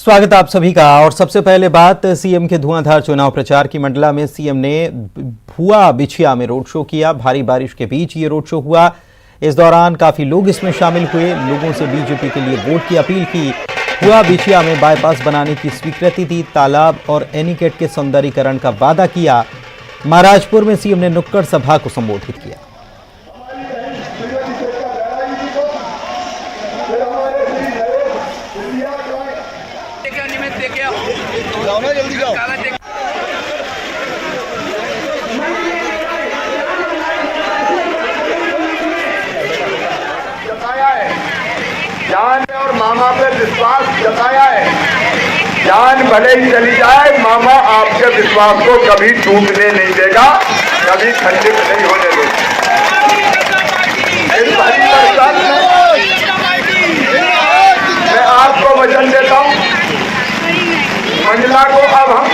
स्वागत आप सभी का। और सबसे पहले बात सीएम के धुआंधार चुनाव प्रचार की। मंडला में सीएम ने भुआ बिछिया में रोड शो किया। भारी बारिश के बीच ये रोड शो हुआ। इस दौरान काफी लोग इसमें शामिल हुए। लोगों से बीजेपी के लिए वोट की अपील की। भुआ बिछिया में बाईपास बनाने की स्वीकृति दी। तालाब और एनीकट के सौंदर्यीकरण का वादा किया। महाराजपुर में सीएम ने नुक्कड़ सभा को संबोधित किया। जल्दी जाओ। जताया है जान और मामा पे विश्वास जताया है। जान भले ही चली जाए, मामा आपके विश्वास को कभी टूटने नहीं देगा, कभी खंडित नहीं होने देगा। इस भारी बरसात में मैं आपको वचन देता हूँ, मंडला को अब हम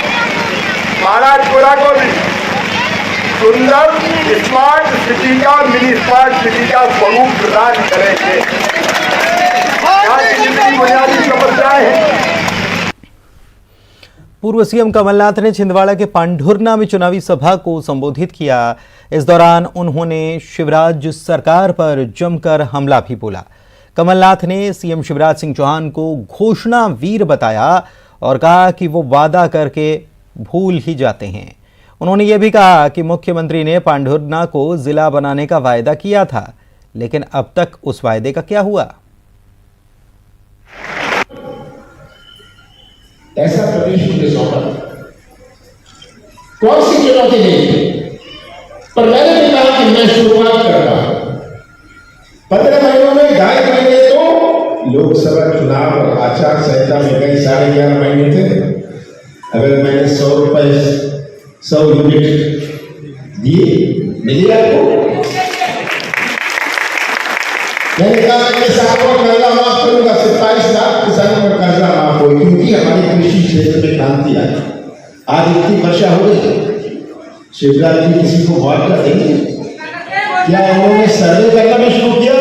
महाराजपुरा को भी सुंदर स्मार्ट सिटी का, मिनी स्मार्ट सिटी का स्वरूप प्रदान करेंगे। यहाँ की जितनी बुनियादी समस्याएं हैं। पूर्व सीएम कमलनाथ ने छिंदवाड़ा के पांढुर्ना में चुनावी सभा को संबोधित किया। इस दौरान उन्होंने शिवराज सरकार पर जमकर हमला भी बोला। कमलनाथ ने सीएम शिवराज सिंह चौहान को घोषणा वीर बताया और कहा कि वो वादा करके भूल ही जाते हैं। उन्होंने ये भी कहा कि मुख्यमंत्री ने पांढुर्ना को जिला बनाने का वायदा किया था, लेकिन अब तक उस वायदे का क्या हुआ। ऐसा प्रदेश मुझे सौंपा, कौन सी चुनौती नहीं थी, पर मैंने भी कहा कि मैं शुरुआत करता हूं। 15 महीनों में 2.5 महीने तो लोकसभा चुनाव और आचार संहिता में गए 11.5 महीने थे। अगर मैंने 100 यूनिट दिए, मिली आपको। मैंने कहा कि किसानों का कर्जा माफ करूंगा, 27 लाख किसानों का कर्जा माफ हो, क्योंकि हमारे कृषि क्षेत्र में क्रांति आई। आज इतनी वर्षा हो गई, शिवराज जी किसी को मुआवजा देंगे? क्या उन्होंने सर्वे करना भी शुरू किया?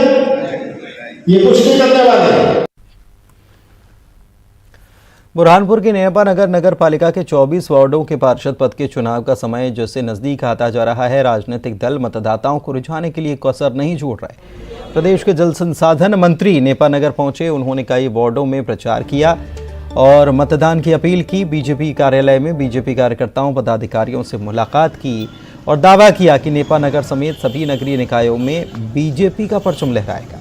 ये कुछ नहीं करने वाले। बुरहानपुर की नेपा नगर नगर पालिका के 24 वार्डों के पार्षद पद के चुनाव का समय जैसे नजदीक आता जा रहा है, राजनीतिक दल मतदाताओं को रिझाने के लिए कसर नहीं छोड़ रहे। प्रदेश के जल संसाधन मंत्री नेपा नगर पहुंचे। उन्होंने कई वार्डों में प्रचार किया और मतदान की अपील की। बीजेपी कार्यालय में बीजेपी कार्यकर्ताओं पदाधिकारियों से मुलाकात की और दावा किया कि नेपा नगर समेत सभी नगरीय निकायों में बीजेपी का परचम लहराएगा।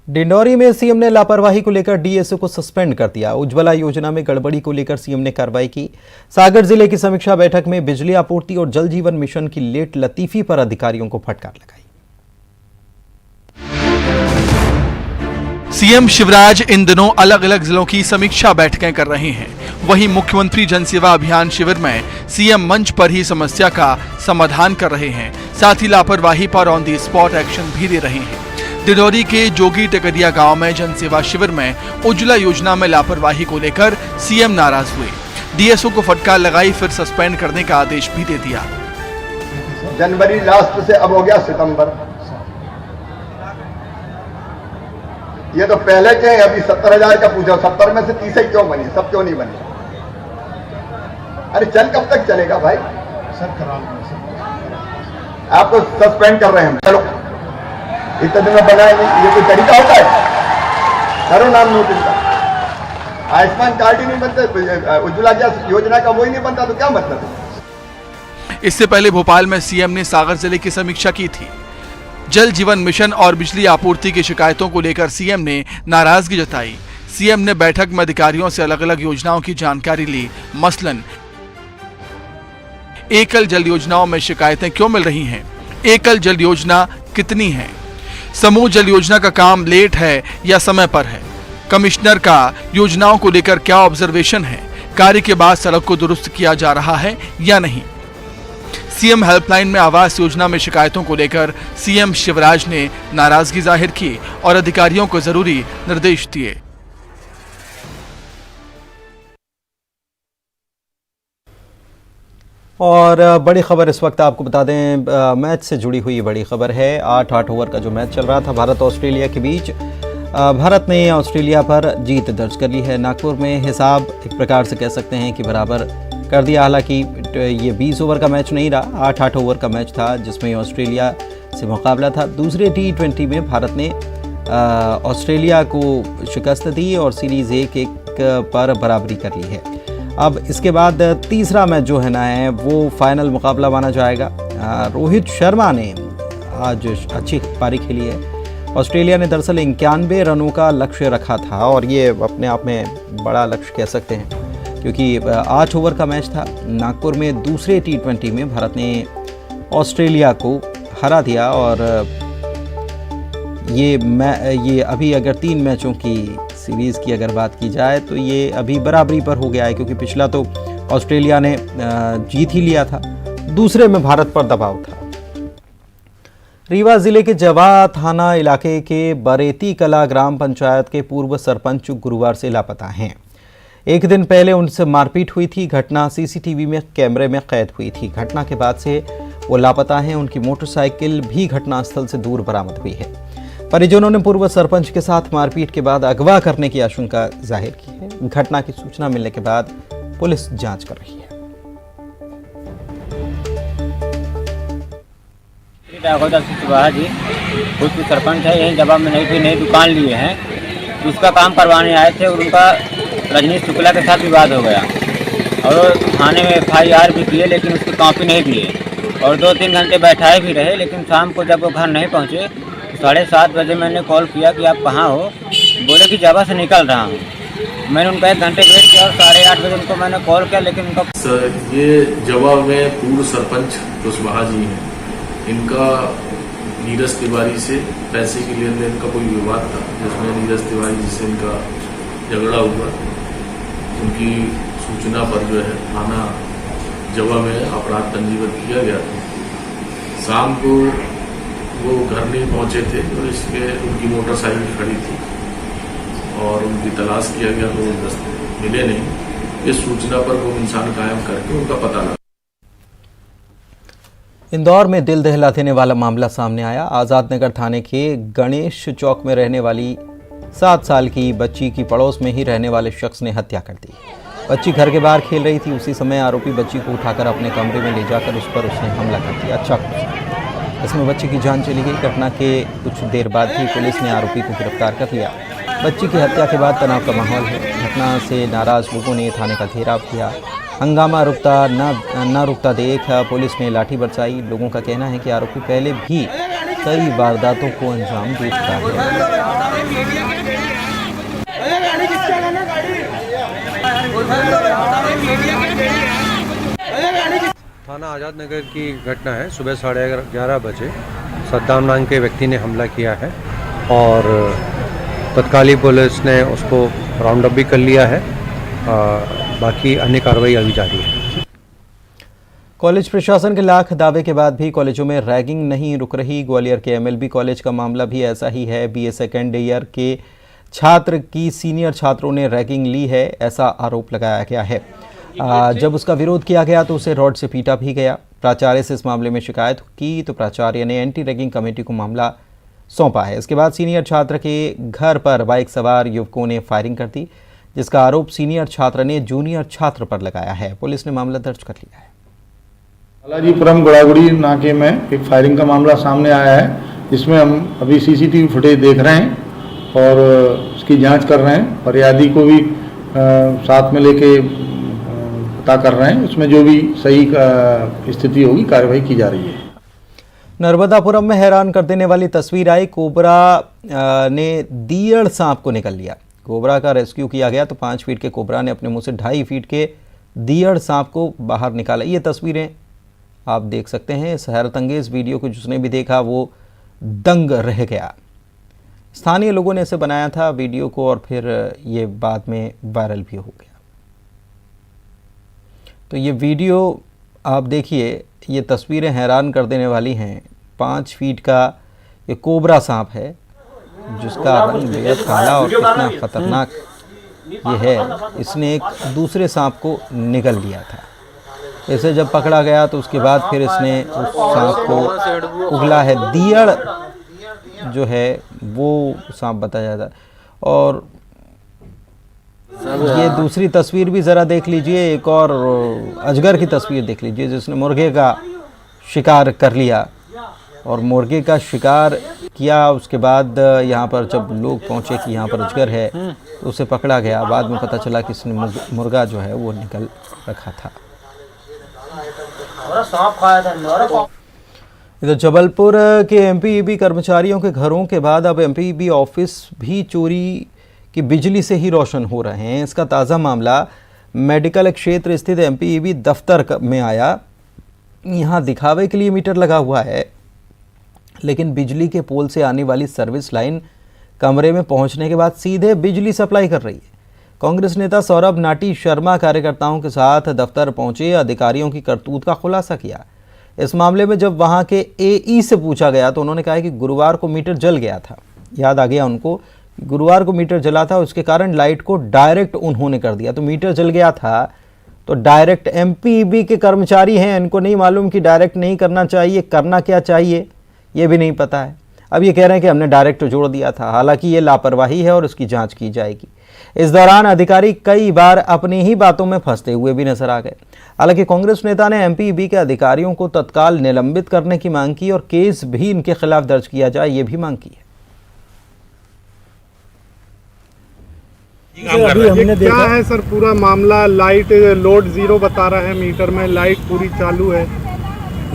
डिंडौरी में सीएम ने लापरवाही को लेकर डीएसओ को सस्पेंड कर दिया। उज्ज्वला योजना में गड़बड़ी को लेकर सीएम ने कार्रवाई की। सागर जिले की समीक्षा बैठक में बिजली आपूर्ति और जल जीवन मिशन की लेट लतीफी पर अधिकारियों को फटकार लगाई। सीएम शिवराज इन दिनों अलग अलग जिलों की समीक्षा बैठकें कर रहे हैं। वहीं मुख्यमंत्री जनसेवा अभियान शिविर में सीएम मंच पर ही समस्या का समाधान कर रहे हैं। साथ ही लापरवाही पर ऑन दी स्पॉट एक्शन भी दे रहे हैं। डिंडौरी के जोगी टेकरिया गांव में जनसेवा शिविर में उज्ज्वला योजना में लापरवाही को लेकर सीएम नाराज हुए। डीएसओ को फटकार लगाई, फिर सस्पेंड करने का आदेश भी दे दिया। जनवरी लास्ट से अब हो गया सितंबर। ये तो पहले के हैं, अभी 70,000 का पूछा, 70 में से 30 क्यों बनी, सब क्यों नहीं बनी? अरे चल कब तक चलेगा भाई? आपको सस्पेंड कर रहे हैं। चलो इतने दिन में बनाए नहीं, ये कोई तरीका होता है? करो नाम नोटिस का। आयुष्मान कार्ड ही नहीं बनते, उज्ज्वला योजना का वही नहीं बनता, तो क्या मतलब है? इससे पहले भोपाल में सीएम ने सागर जिले की समीक्षा की थी। जल जीवन मिशन और बिजली आपूर्ति की शिकायतों को लेकर सीएम ने नाराजगी जताई। सीएम ने बैठक में अधिकारियों से अलग अलग योजनाओं की जानकारी ली। मसलन एकल जल योजनाओं में शिकायतें क्यों मिल रही हैं, एकल जल योजना कितनी है, समूह जल योजना का काम लेट है या समय पर है, कमिश्नर का योजनाओं को लेकर क्या ऑब्जर्वेशन है, कार्य के बाद सड़क को दुरुस्त किया जा रहा है या नहीं। सीएम हेल्पलाइन में आवास योजना में शिकायतों को लेकर सीएम शिवराज ने नाराजगी जाहिर की और अधिकारियों को जरूरी निर्देश दिए। और बड़ी खबर इस वक्त आपको बता दें, मैच से जुड़ी हुई बड़ी खबर है। 8 ओवर का जो मैच चल रहा था भारत ऑस्ट्रेलिया के बीच, भारत ने ऑस्ट्रेलिया पर जीत दर्ज कर ली है। नागपुर में हिसाब एक प्रकार से कह सकते हैं कि बराबर कर दिया। हालांकि ये 20 ओवर का मैच नहीं रहा, 8 ओवर का मैच था जिसमें ऑस्ट्रेलिया से मुकाबला था। दूसरे T20 में भारत ने ऑस्ट्रेलिया को शिकस्त दी और सीरीज़ 1-1 पर बराबरी कर ली है। अब इसके बाद तीसरा मैच जो है ना है वो फाइनल मुकाबला माना जाएगा। रोहित शर्मा ने आज अच्छी पारी खेली है। ऑस्ट्रेलिया ने दरअसल 91 रनों का लक्ष्य रखा था और ये अपने आप में बड़ा लक्ष्य कह सकते हैं, क्योंकि 8 ओवर का मैच था। नागपुर में दूसरे T20 में भारत ने ऑस्ट्रेलिया को हरा दिया और ये अभी अगर 3 मैचों की सीरीज़ की अगर बात की जाए तो ये अभी बराबरी पर हो गया है, क्योंकि पिछला तो ऑस्ट्रेलिया ने जीत ही लिया था, दूसरे में भारत पर दबाव था। रीवा जिले के जवा थाना इलाके के बरेती कला ग्राम पंचायत के पूर्व सरपंच गुरुवार से लापता हैं। एक दिन पहले उनसे मारपीट हुई थी। घटना सीसीटीवी में कैमरे में कैद हुई थी। घटना के बाद से वो लापता हैं। उनकी मोटरसाइकिल भी घटनास्थल से दूर बरामद हुई है। परिजनों ने पूर्व सरपंच के साथ मारपीट के बाद अगवा करने की आशंका जाहिर की है। घटना की सूचना मिलने के बाद पुलिस जांच कर रही है। जी खुद भी सरपंच है, यही जवाब में नई दुकान लिए हैं, उसका काम करवाने आए थे और उनका रजनीश शुक्ला के साथ विवाद हो गया और थाने में FIR भी किए, लेकिन उसकी कॉपी नहीं दिए और 2-3 घंटे बैठाए भी रहे। लेकिन शाम को जब वो घर नहीं पहुँचे तो 7:30 बजे मैंने कॉल किया कि आप कहाँ हो। बोले कि जवा से निकल रहा हूँ। मैंने उनका 1 घंटे वेट किया और 8:30 बजे उनको मैंने कॉल किया, लेकिन उनका सर ये जवा में पूर्व सरपंच कुशवाहा जी हैं, इनका नीरज तिवारी से पैसे के लेन देन का कोई विवाद था, जिसमें नीरज तिवारी जी से इनका झगड़ा हुआ। उनकी सूचना पर जो है थाना जवा में अपराध पंजीबद्ध किया गया था। शाम को वो घर नहीं पहुंचे थे तो इसके उनकी मोटरसाइकिल खड़ी थी और उनकी तलाश किया गया तो वो मिले नहीं। इस सूचना पर वो इंसान कायम करके उनका पता लगा। इंदौर में दिल दहला देने वाला मामला सामने आया। आजाद नगर थाने के गणेश चौक में रहने वाली 7 साल की बच्ची की पड़ोस में ही रहने वाले शख्स ने हत्या कर दी। बच्ची घर के बाहर खेल रही थी। उसी समय आरोपी बच्ची को उठाकर अपने कमरे में ले जाकर उस पर उसने हमला कर दिया। इसमें बच्ची की जान चली गई। घटना के कुछ देर बाद ही पुलिस ने आरोपी को गिरफ्तार कर लिया। बच्ची की हत्या के बाद तनाव का माहौल है। घटना से नाराज लोगों ने थाने का घेराव किया। हंगामा न रुकता देख पुलिस ने लाठी बरसाई। लोगों का कहना है कि आरोपी पहले भी कई वारदातों को अंजाम दे चुका है। थाना आज़ाद नगर की घटना है। सुबह 11:30 बजे सद्दाम नाम के व्यक्ति ने हमला किया है और तत्कालीन पुलिस ने उसको राउंड अप भी कर लिया है। बाकी अन्य कार्रवाई अभी जारी है। कॉलेज प्रशासन के लाख दावे के बाद भी कॉलेजों में रैगिंग नहीं रुक रही। ग्वालियर के MLB कॉलेज का मामला भी ऐसा ही है। BA सेकेंड ईयर के छात्र की सीनियर छात्रों ने रैगिंग ली है, ऐसा आरोप लगाया गया है। जब उसका विरोध किया गया तो उसे रॉड से पीटा भी गया। प्राचार्य से इस मामले में शिकायत की तो प्राचार्य ने एंटी रैगिंग कमेटी को मामला सौंपा है। इसके बाद सीनियर छात्र के घर पर बाइक सवार युवकों ने फायरिंग कर दी, जिसका आरोप सीनियर छात्र ने जूनियर छात्र पर लगाया है। पुलिस ने मामला दर्ज कर लिया है। बालाजीपुरम गोड़ागुड़ी नाके में एक फायरिंग का मामला सामने आया है, जिसमें हम अभी CCTV फुटेज देख रहे हैं और उसकी जांच कर रहे हैं। फरियादी को भी साथ में लेके पता कर रहे हैं। उसमें जो भी सही स्थिति होगी कार्रवाई की जा रही है। नर्मदापुरम में हैरान कर देने वाली तस्वीर आई। कोबरा ने दीयड़ सांप को निकल लिया। कोबरा का रेस्क्यू किया गया तो 5 फीट के कोबरा ने अपने मुंह से 2.5 फीट के दीयड़ सांप को बाहर निकाला। ये तस्वीरें आप देख सकते हैं। इस हैरतअंगेज वीडियो को जिसने भी देखा वो दंग रह गया। स्थानीय लोगों ने इसे बनाया था वीडियो को और फिर ये बाद में वायरल भी हो गया। तो ये वीडियो आप देखिए, ये तस्वीरें हैरान कर देने वाली हैं। 5 फीट का ये कोबरा सांप है जिसका रंग बेहद काला और कितना खतरनाक ये है। इसने एक दूसरे सांप को निगल लिया था। इसे जब पकड़ा गया तो उसके बाद फिर इसने उस सांप को उगला है। दियड़ जो है वो सांप बताया जाता है। और ये दूसरी तस्वीर भी ज़रा देख लीजिए, एक और अजगर की तस्वीर देख लीजिए जिसने मुर्गे का शिकार कर लिया। और मुर्गे का शिकार किया, उसके बाद यहाँ पर जब लोग पहुँचे कि यहाँ पर अजगर है तो उसे पकड़ा गया। बाद में पता चला कि इसने मुर्गा जो है वो निकल रखा था। इधर जबलपुर के एमपीईबी कर्मचारियों के घरों के बाद अब एमपीईबी ऑफिस भी चोरी की बिजली से ही रोशन हो रहे हैं। इसका ताज़ा मामला मेडिकल क्षेत्र स्थित एमपीईबी दफ्तर में आया। यहाँ दिखावे के लिए मीटर लगा हुआ है, लेकिन बिजली के पोल से आने वाली सर्विस लाइन कमरे में पहुंचने के बाद सीधे बिजली सप्लाई कर रही है। कांग्रेस नेता सौरभ नाटी शर्मा कार्यकर्ताओं के साथ दफ्तर पहुंचे, अधिकारियों की करतूत का खुलासा किया। इस मामले में जब वहां के एई से पूछा गया तो उन्होंने कहा कि गुरुवार को मीटर जल गया था। याद आ गया उनको, गुरुवार को मीटर जला था, उसके कारण लाइट को डायरेक्ट उन्होंने कर दिया। तो मीटर जल गया था तो डायरेक्ट एमपीईबी के कर्मचारी हैं, इनको नहीं मालूम कि डायरेक्ट नहीं करना चाहिए, करना क्या चाहिए ये भी नहीं पता है। अब ये कह रहे हैं कि हमने डायरेक्ट जोड़ दिया था। हालांकि ये लापरवाही है और इसकी जांच की जाएगी। इस दौरान अधिकारी कई बार अपनी ही बातों में फंसते हुए भी नजर आ गए। हालांकि कांग्रेस नेता ने एमपीईबी के अधिकारियों को तत्काल निलंबित करने की मांग की और केस भी इनके खिलाफ दर्ज किया जाए, ये भी मांग की है। अभी हमने देखा क्या है सर पूरा मामला, लाइट लोड 0 बता रहा है मीटर में, लाइट पूरी चालू है।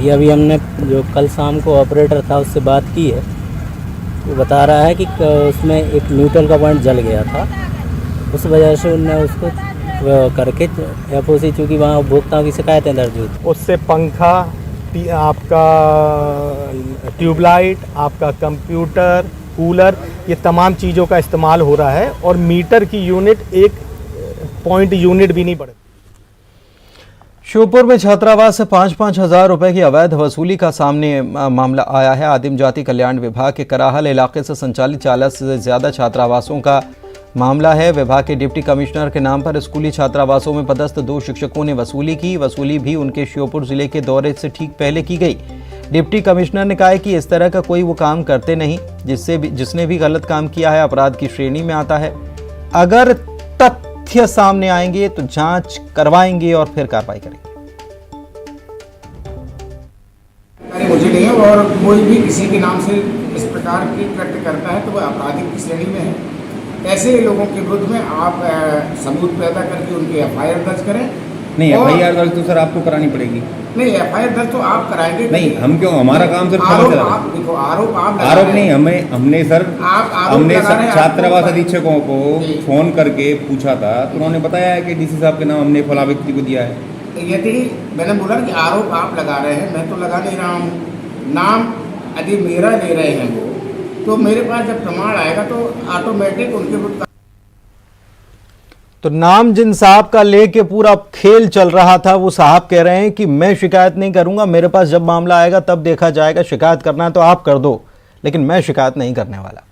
ये अभी हमने जो कल शाम को ऑपरेटर था उससे बात की है, वो बता रहा है कि उसमें एक न्यूट्रल का पॉइंट जल गया था, उस वजह से उनने उसको करके एफओसी, चूँकि वहाँ उपभोक्ताओं की शिकायतें दर्ज हुई, उससे पंखा, आपका ट्यूबलाइट, आपका कंप्यूटर, कूलर, ये तमाम चीज़ों का इस्तेमाल हो रहा है और मीटर की यूनिट एक पॉइंट यूनिट भी नहीं बढ़े। श्योपुर में छात्रावास से 5-5 हज़ार रुपए की अवैध वसूली का सामने मामला आया है। आदिम जाति कल्याण विभाग के कराहल इलाके से संचालित 40 से ज़्यादा छात्रावासों का मामला है। विभाग के डिप्टी कमिश्नर के नाम पर स्कूली छात्रावासों में पदस्थ 2 शिक्षकों ने वसूली की। वसूली भी उनके श्योपुर जिले के दौरे से ठीक पहले की गई। डिप्टी कमिश्नर ने कहा है कि इस तरह का कोई वो काम करते नहीं, जिसने भी गलत काम किया है अपराध की श्रेणी में आता है। अगर तथ्य सामने आएंगे तो जांच करवाएंगे और फिर कार्रवाई करेंगे। मुझे नहीं है, और कोई भी किसी के नाम से इस प्रकार की कृत्य करता है तो वह आपराधिक की श्रेणी में है। ऐसे लोगों के विरुद्ध में आप सबूत पैदा करके उनकी एफआईआर दर्ज करें। नहीं, एफआईआर दर्ज तो सर आपको करानी पड़ेगी। नहीं, एफआईआर दर्ज तो आप कराएंगे। नहीं, हम क्यों, हमारा काम सिर्फ आप देखो, आरोप नहीं, हमने सर छात्रावास अधीक्षकों को फोन करके पूछा था तो उन्होंने बताया है कि डीसी साहब के नाम हमने फला व्यक्ति को दिया है। यदि मैंने बोला कि आरोप आप लगा रहे हैं, मैं तो लगा नहीं रहा हूँ। नाम यदि मेरा ले रहे हैं वो, तो मेरे पास जब प्रमाण आएगा तो ऑटोमेटिक उनके विरुद्ध। तो नाम जिन साहब का लेके पूरा खेल चल रहा था, वो साहब कह रहे हैं कि मैं शिकायत नहीं करूंगा, मेरे पास जब मामला आएगा तब देखा जाएगा, शिकायत करना है तो आप कर दो, लेकिन मैं शिकायत नहीं करने वाला।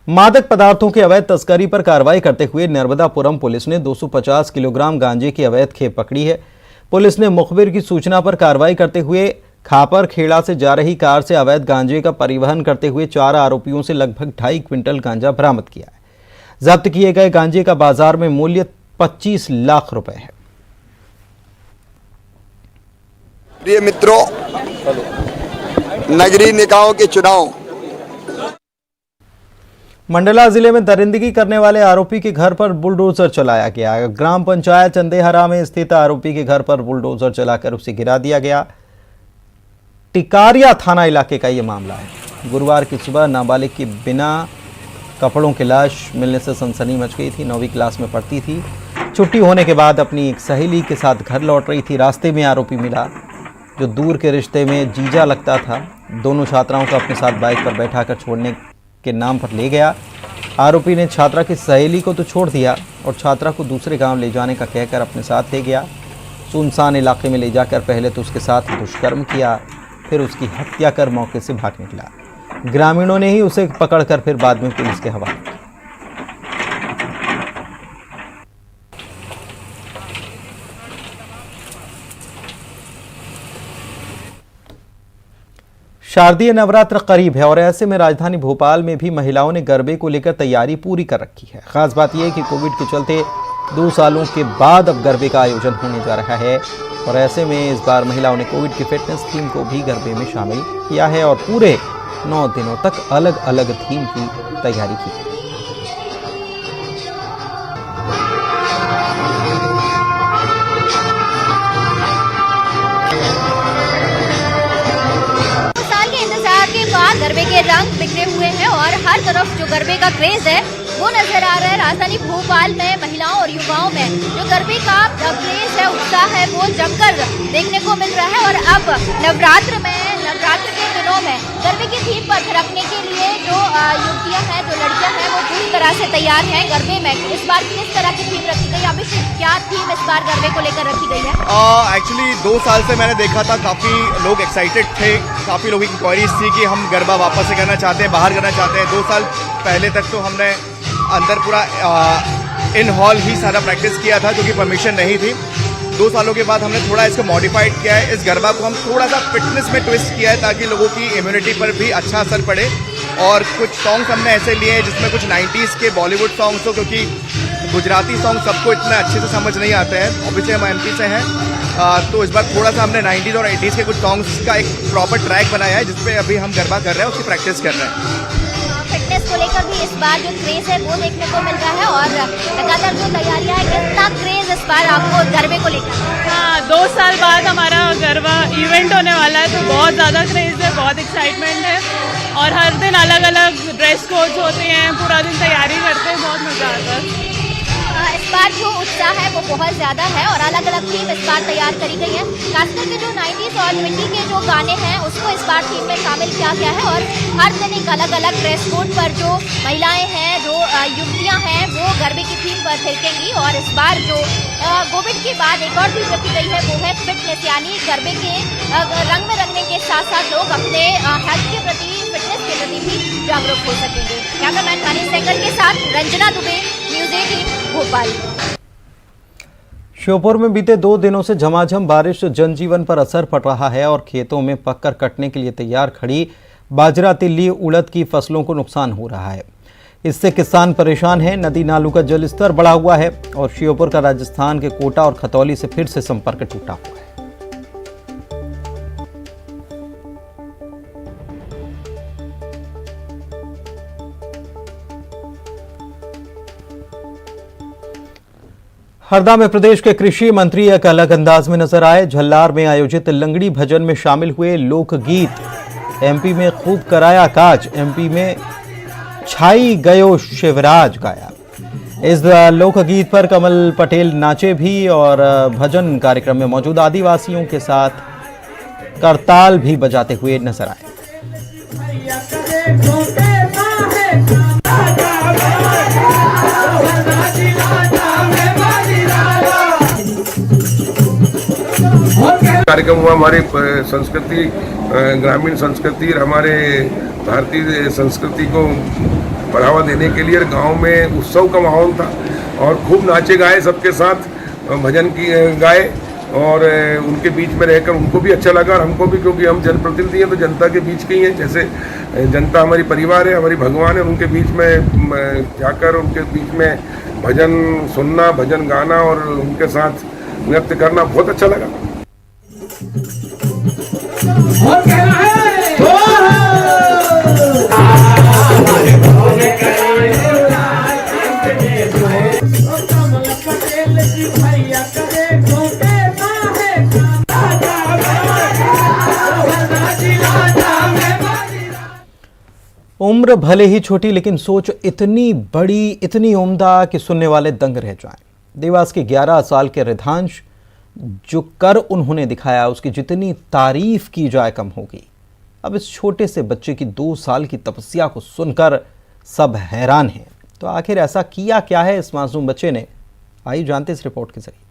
मादक पदार्थों की अवैध तस्करी पर कार्रवाई करते हुए नर्मदापुरम पुलिस ने 250 किलोग्राम गांजे की अवैध खेप पकड़ी है। पुलिस ने मुखबिर की सूचना पर कार्रवाई करते हुए खापर खेड़ा से जा रही कार से अवैध गांजे का परिवहन करते हुए 4 आरोपियों से लगभग 2.5 क्विंटल गांजा बरामद किया है। जब्त किए गए गांजे का बाजार में मूल्य 25 लाख रुपए है। प्रिय मित्रों, नगरीय निकायों के चुनाव, मंडला जिले में दरिंदगी करने वाले आरोपी के घर पर बुलडोजर चलाया गया। ग्राम पंचायत चंदेहरा में स्थित आरोपी के घर पर बुलडोजर चलाकर उसे गिरा दिया गया। टिकारिया थाना इलाके का यह मामला है। गुरुवार की सुबह नाबालिग की बिना कपड़ों की लाश मिलने से सनसनी मच गई थी। 9वीं क्लास में पढ़ती थी। छुट्टी होने के बाद अपनी एक सहेली के साथ घर लौट रही थी। रास्ते में आरोपी मिला जो दूर के रिश्ते में जीजा लगता था। दोनों छात्राओं को अपने साथ बाइक पर बैठाकर छोड़ने के नाम पर ले गया। आरोपी ने छात्रा की सहेली को तो छोड़ दिया और छात्रा को दूसरे गांव ले जाने का कहकर अपने साथ ले गया। सुनसान इलाके में ले जाकर पहले तो उसके साथ दुष्कर्म किया, फिर उसकी हत्या कर मौके से भाग निकला। ग्रामीणों ने ही उसे पकड़कर फिर बाद में पुलिस के हवाले किया। शारदीय नवरात्र करीब है और ऐसे में राजधानी भोपाल में भी महिलाओं ने गरबे को लेकर तैयारी पूरी कर रखी है। खास बात यह है कि कोविड के चलते 2 सालों के बाद अब गरबे का आयोजन होने जा रहा है और ऐसे में इस बार महिलाओं ने कोविड की फिटनेस थीम को भी गरबे में शामिल किया है और पूरे 9 दिनों तक अलग अलग थीम की तैयारी की। गरबे के रंग बिखरे हुए हैं और हर तरफ जो गरबे का क्रेज है वो नजर आ रहा है। राजधानी भोपाल में महिलाओं और युवाओं में जो गरबे का क्रेज है, उत्साह है, वो जमकर देखने को मिल रहा है। और अब नवरात्र के दिनों में गरबे की थीम पर थिरकने के लिए जो युवतियां हैं, जो लड़कियां हैं, वो पूरी तरह से तैयार हैं। गरबे में इस बार किस तरह की थीम रखी गई, अभिषेक क्या थीम इस बार गरबे को लेकर रखी गई है? एक्चुअली 2 साल से मैंने देखा था, काफ़ी लोग एक्साइटेड थे, काफ़ी लोगों की इंक्वायरीज थी कि हम गरबा वापस से करना चाहते हैं, बाहर करना चाहते हैं। 2 साल पहले तक तो हमने अंदर पूरा इन हॉल ही सारा प्रैक्टिस किया था, जो कि परमिशन नहीं थी। 2 सालों के बाद हमने थोड़ा इसको मॉडिफाइड किया है। इस गरबा को हम थोड़ा सा फिटनेस में ट्विस्ट किया है ताकि लोगों की इम्यूनिटी पर भी अच्छा असर पड़े। और कुछ सॉन्ग्स हमने ऐसे लिए हैं जिसमें कुछ 90s के बॉलीवुड सॉन्ग्स हो, क्योंकि गुजराती सॉन्ग सबको इतना अच्छे से समझ नहीं आते हैं। ऑब्वियसली हम MP से हैं, तो इस बार थोड़ा सा हमने 90s और 80s के कुछ सॉन्ग्स का एक प्रॉपर ट्रैक बनाया है जिसपे अभी हम गरबा कर रहे हैं, उसकी प्रैक्टिस कर रहे हैं। फिटनेस को लेकर भी इस बार जो क्रेज है वो देखने को मिल रहा है और लगातार जो तैयारियां है, कितना क्रेज इस बार आपको गरबे को लेकर? हाँ, 2 साल बाद हमारा गरबा इवेंट होने वाला है, तो बहुत ज़्यादा क्रेज है, बहुत एक्साइटमेंट है और हर दिन अलग अलग ड्रेस कोड्स होते हैं, पूरा दिन तैयारी करते हैं, बहुत मज़ा आता है। इस बार जो उत्साह है वो बहुत ज़्यादा है और अलग अलग थीम इस बार तैयार करी गई है। खासकर के जो 90s और 20 के जो गाने हैं उसको इस बार थीम में शामिल किया गया है और हर दिन एक अलग अलग ड्रेस कोड पर जो महिलाएं हैं, जो युवतियां हैं, वो गरबे की थीम पर थिरकेंगी। और इस बार जो कोविड के बाद एक और चीज़ रखी गई है वो है फिटनेस, यानी गरबे के रंग में रंगने के साथ साथ लोग अपने हेल्थ के प्रति, फिटनेस के प्रति भी जागरूक हो सकेंगे। कैमरामैन मनीष सेंगर के साथ रंजना दुबे, न्यूज़ 18 भोपाल। श्योपुर में बीते 2 दिनों से झमाझम बारिश जनजीवन पर असर पड़ रहा है और खेतों में पककर कटने के लिए तैयार खड़ी बाजरा, तिल्ली, उड़द की फसलों को नुकसान हो रहा है। इससे किसान परेशान हैं। नदी नालों का जलस्तर बढ़ा हुआ है और श्योपुर का राजस्थान के कोटा और खतौली से फिर से संपर्क टूटा हुआ है। हरदा में प्रदेश के कृषि मंत्री एक अलग अंदाज में नजर आए। झल्लार में आयोजित लंगड़ी भजन में शामिल हुए लोकगीत। MP में खूब कराया काज, MP में छाई गयो शिवराज गाया। इस लोकगीत पर कमल पटेल नाचे भी और भजन कार्यक्रम में मौजूद आदिवासियों के साथ करताल भी बजाते हुए नजर आए। कार्यक्रम हुआ हमारे संस्कृति, ग्रामीण संस्कृति और हमारे भारतीय संस्कृति को बढ़ावा देने के लिए गांव में उत्सव का माहौल था और खूब नाचे गाए, सबके साथ भजन की गाए और उनके बीच में रहकर उनको भी अच्छा लगा और हमको भी, क्योंकि हम जनप्रतिनिधि हैं तो जनता के बीच के ही हैं। जैसे जनता हमारी परिवार है, हमारी भगवान है, उनके बीच में जाकर उनके बीच में भजन सुनना, भजन गाना और उनके साथ नृत्य करना बहुत अच्छा लगा। उम्र भले ही छोटी लेकिन सोच इतनी बड़ी, इतनी उम्दा कि सुनने वाले दंग रह जाएं। देवास के 11 साल के रिधांश, जो कर उन्होंने दिखाया उसकी जितनी तारीफ की जाए कम होगी। अब इस छोटे से बच्चे की 2 साल की तपस्या को सुनकर सब हैरान हैं। तो आखिर ऐसा किया क्या है इस मासूम बच्चे ने, आइए जानते इस रिपोर्ट के जरिए।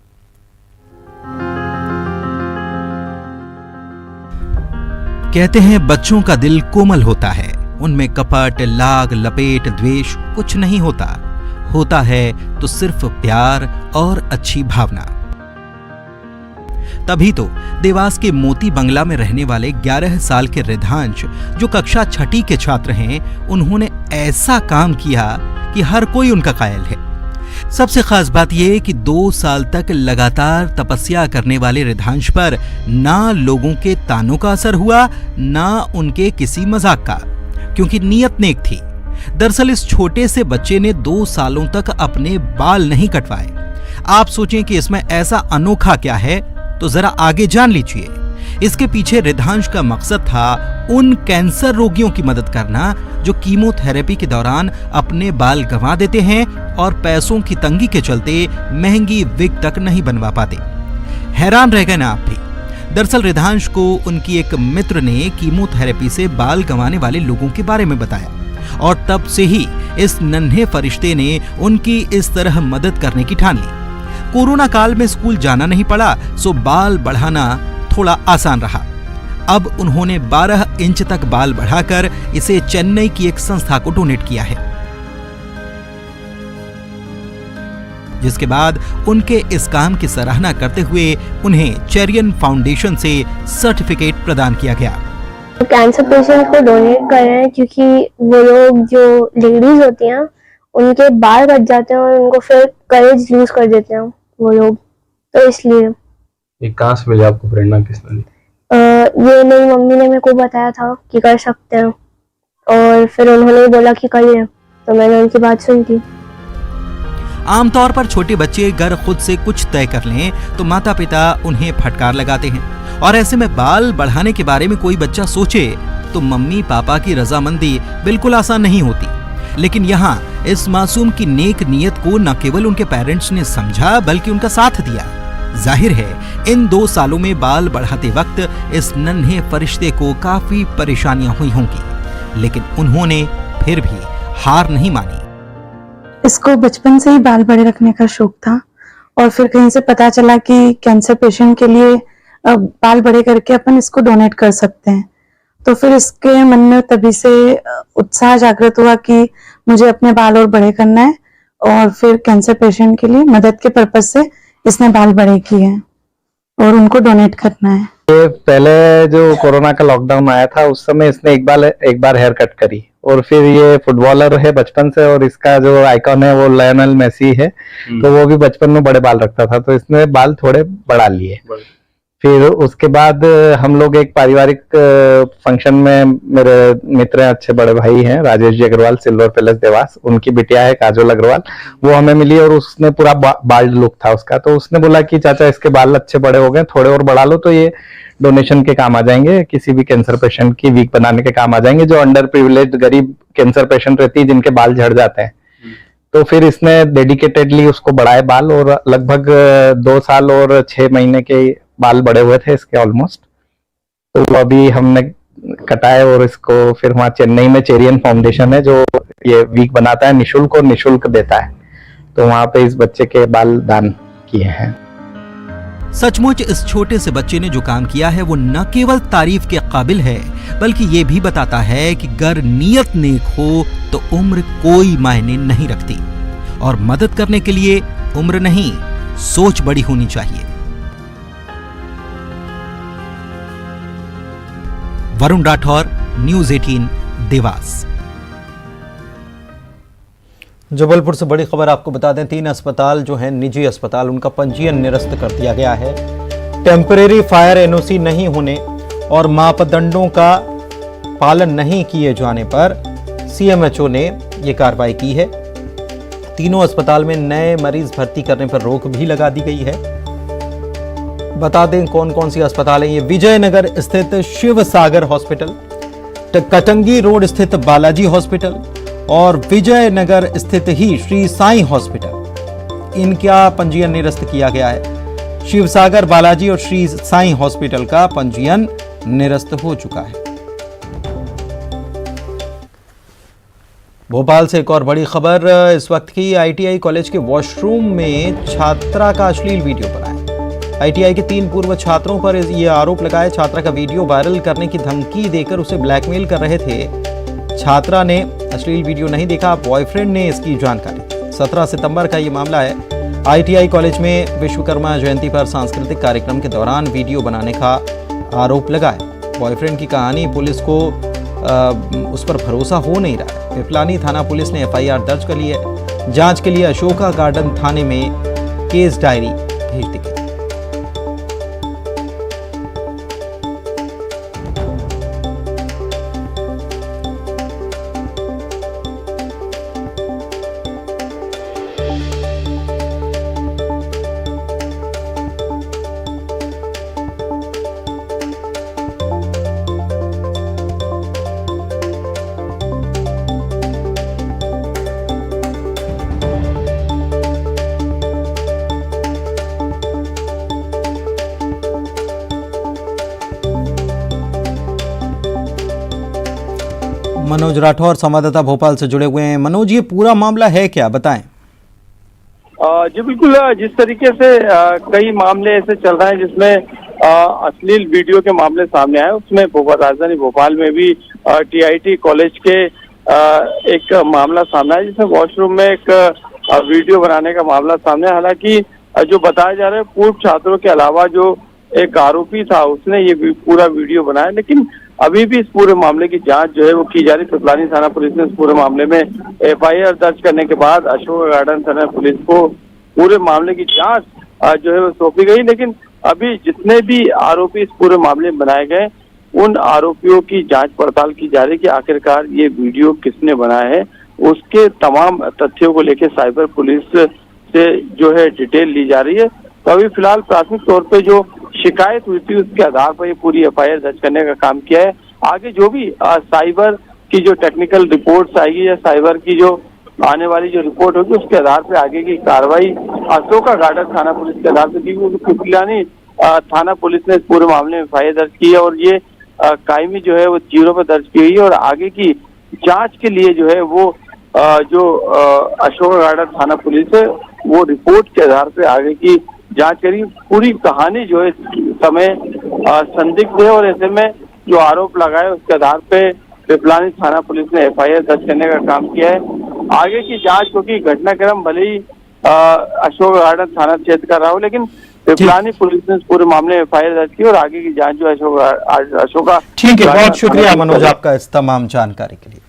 कहते हैं बच्चों का दिल कोमल होता है, उनमें कपट, लाग, लपेट, द्वेष कुछ नहीं होता। होता है तो सिर्फ प्यार और अच्छी भावना। तभी तो देवास के मोती बंगला में रहने वाले 11 साल के रिधांश, जो कक्षा 6ठी के छात्र हैं, उन्होंने ऐसा काम किया कि हर कोई उनका कायल है। सबसे खास बात यह कि 2 साल तक लगातार तपस्या करने वाले रिधांश पर ना लोगों के तानों का असर हुआ, ना उनके किसी मजाक का, क्योंकि नीयत नेक थी। दरअसल इस छोटे से बच्चे ने 2 सालों तक अपने बाल नहीं कटवाए। आप सोचें कि इसमें ऐसा अनोखा क्या है, तो जरा आगे जान लीजिए। इसके पीछे रिधांश का मकसद था उन कैंसर रोगियों की मदद करना जो कीमोथेरेपी के दौरान अपने बाल गंवा देते हैं और पैसों की तंगी के चलते महंगी विग तक नहीं बनवा पाते। हैरान रह गए ना आप भी। दरअसल रिधांश को उनकी एक मित्र ने कीमोथेरेपी से बाल गंवाने वाले लोगों के बारे में बताया, और तब से ही इस नन्हे फरिश्ते ने उनकी इस तरह मदद करने की ठान ली। कोरोना काल में स्कूल जाना नहीं पड़ा, सो बाल बढ़ाना थोड़ा आसान रहा। अब उन्होंने 12 इंच तक बाल बढ़ाकर इसे चेन्नई की एक संस्था को डोनेट किया है, जिसके बाद उनके इस काम की सराहना करते हुए उन्हें चेरियन फाउंडेशन से सर्टिफिकेट प्रदान किया गया। कैंसर पेशेंट को डोनेट कर रहे हैं क्योंकि वो लोग जो लेडीज होती हैं उनके बाल कट जाते हैं और उनको फिर करेज लूज कर देते हैं वो लोग, तो इसलिए। ये कहाँ से मिला आपको प्रेरणा, किसने दी? ये मेरी मम्मी ने मेरे को बताया था कि कर सकते हैं, और फिर उन्होंने बोला कि करिए, तो मैंने उनकी बात सुनी थी। आमतौर पर छोटे बच्चे अगर खुद से कुछ तय कर लें तो माता पिता उन्हें फटकार लगाते हैं, और ऐसे में बाल बढ़ाने के बारे में कोई बच्चा सोचे तो मम्मी पापा की रजामंदी बिल्कुल आसान नहीं होती। लेकिन यहाँ इस मासूम की नेक नियत को न केवल उनके पेरेंट्स ने समझा बल्कि उनका साथ दिया। जाहिर है इन 2 सालों में बाल बढ़ाते वक्त इस नन्हे फरिश्ते को काफी परेशानियां हुई होंगी, लेकिन उन्होंने फिर भी हार नहीं मानी। इसको बचपन से ही बाल बड़े रखने का शौक था, और फिर कहीं से पता चला कि कैंसर पेशेंट के लिए बाल बड़े करके अपन इसको डोनेट कर सकते हैं। तो फिर इसके मन में तभी से उत्साह जागृत हुआ कि मुझे अपने बाल और बड़े करना है, और फिर कैंसर पेशेंट के लिए मदद के पर्पज से इसने बाल बड़े किए हैं और उनको डोनेट करना है। ये पहले जो कोरोना का लॉकडाउन आया था उस समय इसने एक बार हेयर कट करी, और फिर ये फुटबॉलर है बचपन से, और इसका जो आइकॉन है वो लायनल मेसी है, तो वो भी बचपन में बड़े बाल रखता था, तो इसने बाल थोड़े बढ़ा लिए। फिर उसके बाद हम लोग एक पारिवारिक फंक्शन में, मेरे मित्र अच्छे बड़े भाई हैं राजेश जी अग्रवाल, सिल्वर पैलेस देवास, उनकी बिटिया है काजोल अग्रवाल, वो हमें मिली और उसने पूरा बाल्ड लुक था उसका, तो उसने बोला कि चाचा इसके बाल अच्छे बड़े हो गए, थोड़े और बढ़ा लो तो ये डोनेशन के काम आ जाएंगे, किसी भी कैंसर पेशेंट की वीक बनाने के काम आ जाएंगे, जो अंडर प्रिविलेज गरीब कैंसर पेशेंट रहती है जिनके बाल झड़ जाते हैं। तो फिर इसने डेडिकेटेडली उसको बढ़ाए बाल, और लगभग 2 साल और 6 महीने के बाल बड़े हुए थे इसके ऑलमोस्ट। तो वो अभी हमने कटाए, और इसको फिर वहाँ चेन्नई में चेरियन फाउंडेशन है जो ये वीक बनाता है निशुल्क, और निशुल्क देता है, तो वहाँ पे इस बच्चे के बाल दान किए हैं। सचमुच इस छोटे से बच्चे ने जो काम किया है वो न केवल तारीफ के काबिल है, बल्कि ये भी बताता है कि अगर नियत नेक हो तो उम्र कोई मायने नहीं रखती, और मदद करने के लिए उम्र नहीं, सोच बड़ी होनी चाहिए। वरुण राठौर, न्यूज़ 18, देवास। जबलपुर से बड़ी खबर आपको बता दें, 3 अस्पताल जो हैं निजी अस्पताल, उनका पंजीयन निरस्त कर दिया गया है। टेम्परेरी फायर एनओसी नहीं होने और मापदंडों का पालन नहीं किए जाने पर सीएमएचओ ने ये कार्रवाई की है। तीनों अस्पताल में नए मरीज भर्ती करने पर रोक भी लगा दी गई है। बता दें कौन कौन सी अस्पताल है ये। विजयनगर स्थित शिव सागर हॉस्पिटल, कटंगी रोड स्थित बालाजी हॉस्पिटल और विजयनगर स्थित ही श्री साईं हॉस्पिटल, इनका पंजीयन निरस्त किया गया है। शिव सागर, बालाजी और श्री साईं हॉस्पिटल का पंजीयन निरस्त हो चुका है। भोपाल से एक और बड़ी खबर इस वक्त की। आईटीआई कॉलेज के वॉशरूम में छात्रा का अश्लील वीडियो बनाया। आईटीआई के 3 पूर्व छात्रों पर यह आरोप लगाया, छात्रा का वीडियो वायरल करने की धमकी देकर उसे ब्लैकमेल कर रहे थे। छात्रा ने अश्लील वीडियो नहीं देखा, बॉयफ्रेंड ने इसकी जानकारी। 17 सितंबर का ये मामला है। ITI कॉलेज में विश्वकर्मा जयंती पर सांस्कृतिक कार्यक्रम के दौरान वीडियो बनाने का आरोप लगाया। बॉयफ्रेंड की कहानी पुलिस को उस पर भरोसा हो नहीं रहा है। पिपलानी थाना पुलिस ने FIR दर्ज कर ली है। जांच के लिए अशोका गार्डन थाने में केस डायरी भेज दी गई। मनोज राठौर संवाददाता भोपाल से जुड़े हुए हैं। मनोज, ये पूरा मामला है क्या, बताएं। जी बिल्कुल, जिस तरीके से कई मामले ऐसे चल रहे हैं जिसमें अश्लील वीडियो के मामले सामने आए, उसमें राजधानी भोपाल में भी TIT कॉलेज के एक मामला सामने आया जिसमें वॉशरूम में एक वीडियो बनाने का मामला सामने। हालांकि जो बताया जा रहा है, पूर्व छात्रों के अलावा जो एक आरोपी था उसने ये पूरा वीडियो बनाया, लेकिन अभी भी इस पूरे मामले की जांच जो है वो की जा रही। पिपलानी थाना पुलिस ने इस पूरे मामले में FIR दर्ज करने के बाद अशोक गार्डन थाना पुलिस को पूरे मामले की जांच जो है वो सौंपी गई। लेकिन अभी जितने भी आरोपी इस पूरे मामले में बनाए गए, उन आरोपियों की जांच पड़ताल की जा रही कि आखिरकार ये वीडियो किसने बनाया है। उसके तमाम तथ्यों को लेकर साइबर पुलिस से जो है डिटेल ली जा रही है। तो अभी फिलहाल प्राथमिक तौर पे जो शिकायत हुई थी उसके आधार पर ये पूरी FIR दर्ज करने का काम किया है। आगे जो भी साइबर की जो टेक्निकल रिपोर्ट्स आएगी या साइबर की जो आने वाली जो रिपोर्ट होगी उसके आधार पे आगे की कार्रवाई अशोका गार्डन थाना पुलिस के आधार से की। पिपलानी थाना पुलिस ने इस पूरे मामले में FIR दर्ज की है और ये कायमी जो है वो 0 पर दर्ज की गई है और आगे की जांच के लिए जो है वो जो अशोका गार्डन थाना पुलिस है वो रिपोर्ट के आधार पे आगे की जांच करी। पूरी कहानी जो है समय संदिग्ध है और ऐसे में जो आरोप लगाए उसके आधार पे पिपलानी थाना पुलिस ने FIR दर्ज करने का काम किया है। आगे की जांच, क्योंकि घटनाक्रम भले ही अशोक गार्डन थाना क्षेत्र का रहा हो, लेकिन पिपलानी पुलिस ने इस पूरे मामले में FIR दर्ज की और आगे की जांच जो अशोका। ठीक है, बहुत शुक्रिया मनोज आपका इस तमाम जानकारी के लिए।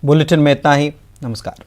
बुलेटिन में इतना ही। नमस्कार।